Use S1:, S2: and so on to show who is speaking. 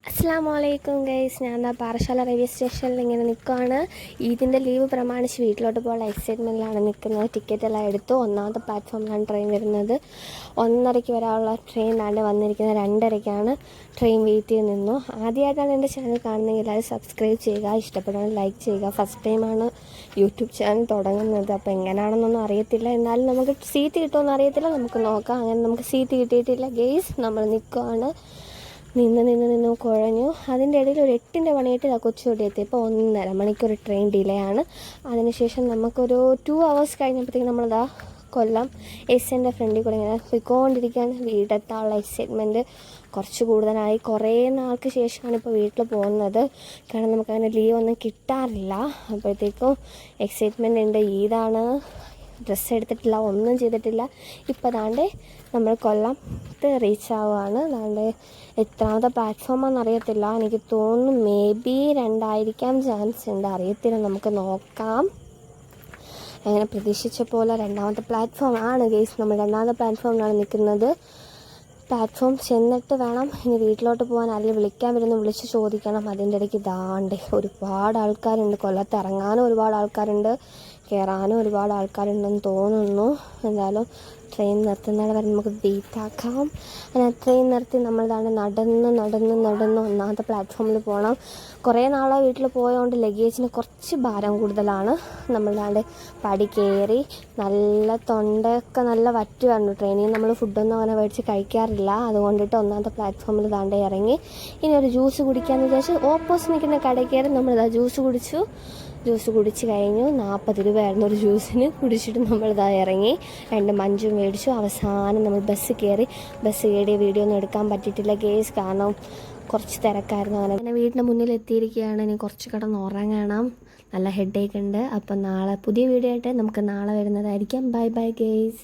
S1: അസ്സലാമലൈക്കും ഗൈസ്, ഞാൻ പാറശാല റെയിൽവേ സ്റ്റേഷനിൽ ഇങ്ങനെ നിൽക്കുകയാണ്. ഈദിൻ്റെ ലീവ് പ്രമാണിച്ച് വീട്ടിലോട്ട് പോകാനുള്ള എക്സൈറ്റ്മെൻറ്റിലാണ് നിൽക്കുന്നത്. ടിക്കറ്റെല്ലാം എടുത്തു. ഒന്നാമത്തെ പ്ലാറ്റ്ഫോമിലാണ് ട്രെയിൻ വരുന്നത്. 1:30 വരാനുള്ള ട്രെയിൻ ആണ് വന്നിരിക്കുന്നത്. 2:30 ട്രെയിൻ വെയിറ്റ് ചെയ്ത് നിന്നു. ആദ്യമായിട്ടാണ് എൻ്റെ ചാനൽ കാണുന്നതെങ്കിൽ എല്ലാവരും സബ്സ്ക്രൈബ് ചെയ്യുക, ഇഷ്ടപ്പെടുന്നത് ലൈക്ക് ചെയ്യുക. ഫസ്റ്റ് ടൈമാണ് യൂട്യൂബ് ചാനൽ തുടങ്ങുന്നത്. അപ്പോൾ എങ്ങനെയാണെന്നൊന്നും അറിയത്തില്ല, എന്നാലും നമുക്ക് സീറ്റ് കിട്ടുമെന്ന് അറിയത്തില്ല. നമുക്ക് നോക്കാം. അങ്ങനെ നമുക്ക് സീറ്റ് കിട്ടിയിട്ടില്ല ഗൈസ്. നമ്മൾ നിൽക്കുകയാണ്. നിന്ന് കുഴഞ്ഞു. അതിൻ്റെ ഇടയിൽ ഒരു 8ൻ്റെ പണിയായിട്ട് കൊച്ചുകൂടി എത്തിയപ്പോൾ 1.5 മണിക്കൂർ ട്രെയിൻ ഡിലേ ആണ്. അതിനുശേഷം നമുക്കൊരു 2 hours കഴിഞ്ഞപ്പോഴത്തേക്കും നമ്മളിതാ കൊല്ലം എസ്ൻ്റെ ഫ്രണ്ടിൽ കൂടെ ഇങ്ങനെ പോയിക്കൊണ്ടിരിക്കുകയാണ്. വീടെത്താനുള്ള എക്സൈറ്റ്മെൻറ്റ് കുറച്ച് കൂടുതലായി. കുറേ നാൾക്ക് ശേഷമാണ് ഇപ്പോൾ വീട്ടിൽ പോകുന്നത്. കാരണം നമുക്കങ്ങനെ ലീവ് ഒന്നും കിട്ടാറില്ല. അപ്പോഴത്തേക്കും എക്സൈറ്റ്മെൻ്റ് ഉണ്ട്. ഈദാണ്. ഡ്രസ്സ് എടുത്തിട്ടില്ല, ഒന്നും ചെയ്തിട്ടില്ല. ഇപ്പോൾ ദാണ്ട് നമ്മൾ കൊല്ലത്ത് റീച്ച് ആവുകയാണ്. ദാണ്ട് എത്രാമത്തെ പ്ലാറ്റ്ഫോമാണെന്ന് അറിയത്തില്ല. എനിക്ക് തോന്നുന്നു മേ ബി 2 ചാൻസ് ഉണ്ട്, അറിയത്തില്ല. നമുക്ക് നോക്കാം. അങ്ങനെ പ്രതീക്ഷിച്ച പോലെ 2ാമത്തെ പ്ലാറ്റ്ഫോം ആണ് ഗൈസ്. നമ്മൾ 2ാമത്തെ പ്ലാറ്റ്ഫോമിലാണ് നിൽക്കുന്നത്. പ്ലാറ്റ്ഫോം ചെന്നിട്ട് വേണം ഇനി വീട്ടിലോട്ട് പോകാൻ. ആരെങ്കിലും വിളിക്കാൻ വരുന്നു, വിളിച്ച് ചോദിക്കണം. അതിൻ്റെ ഇടയ്ക്ക് ദാണ്ട് ഒരുപാട് ആൾക്കാരുണ്ട്. കൊല്ലത്ത് ഇറങ്ങാനും ഒരുപാട് ആൾക്കാരുണ്ട്, കയറാനും ഒരുപാട് ആൾക്കാരുണ്ടെന്ന് തോന്നുന്നു. എന്തായാലും ട്രെയിൻ നിർത്തുന്നത് വരെ നമുക്ക് വെയിറ്റ് ആക്കാം. അങ്ങനെ ട്രെയിൻ നിർത്തി നമ്മൾ നടന്ന് 1ാമത്തെ പ്ലാറ്റ്ഫോമിൽ പോകണം. കുറേ നാളെ വീട്ടിൽ പോയതുകൊണ്ട് ലഗേജിന് കുറച്ച് ഭാരം കൂടുതലാണ്. നമ്മൾ പടി കയറി. നല്ല തൊണ്ടയൊക്കെ നല്ല വറ്റുവാണ്. ട്രെയിനിൽ നമ്മൾ ഫുഡൊന്നും അങ്ങനെ മേടിച്ച് കഴിക്കാറില്ല. അതുകൊണ്ടിട്ട് 1ാമത്തെ പ്ലാറ്റ്ഫോമിൽ ഇറങ്ങി. ഇനി ഒരു ജ്യൂസ് കുടിക്കാമെന്ന് വിചാരിച്ച് ഓപ്പോസിറ്റ് നിൽക്കുന്ന കടയിൽ കയറി നമ്മളിതാ ജ്യൂസ് കുടിച്ചു. ജ്യൂസ് കുടിച്ച് കഴിഞ്ഞു. 40 രൂപയായിരുന്നു ഒരു ജ്യൂസിന്. കുടിച്ചിട്ട് നമ്മളിതാ ഇറങ്ങി. 2 മഞ്ചും മേടിച്ചു. അവസാനം നമ്മൾ ബസ് കയറിയ വീഡിയോ ഒന്നും എടുക്കാൻ പറ്റിയിട്ടില്ല ഗേസ്, കാരണം കുറച്ച് തിരക്കായിരുന്നു. അങ്ങനെ വീടിൻ്റെ മുന്നിൽ എത്തിയിരിക്കുകയാണ്. ഇനി കുറച്ച് കിടന്ന് ഉറങ്ങണം. നല്ല ഹെഡേക്ക് ഉണ്ട്. അപ്പം നാളെ പുതിയ വീഡിയോ ആയിട്ട് നമുക്ക് നാളെ വരുന്നതായിരിക്കും. Bye bye guys.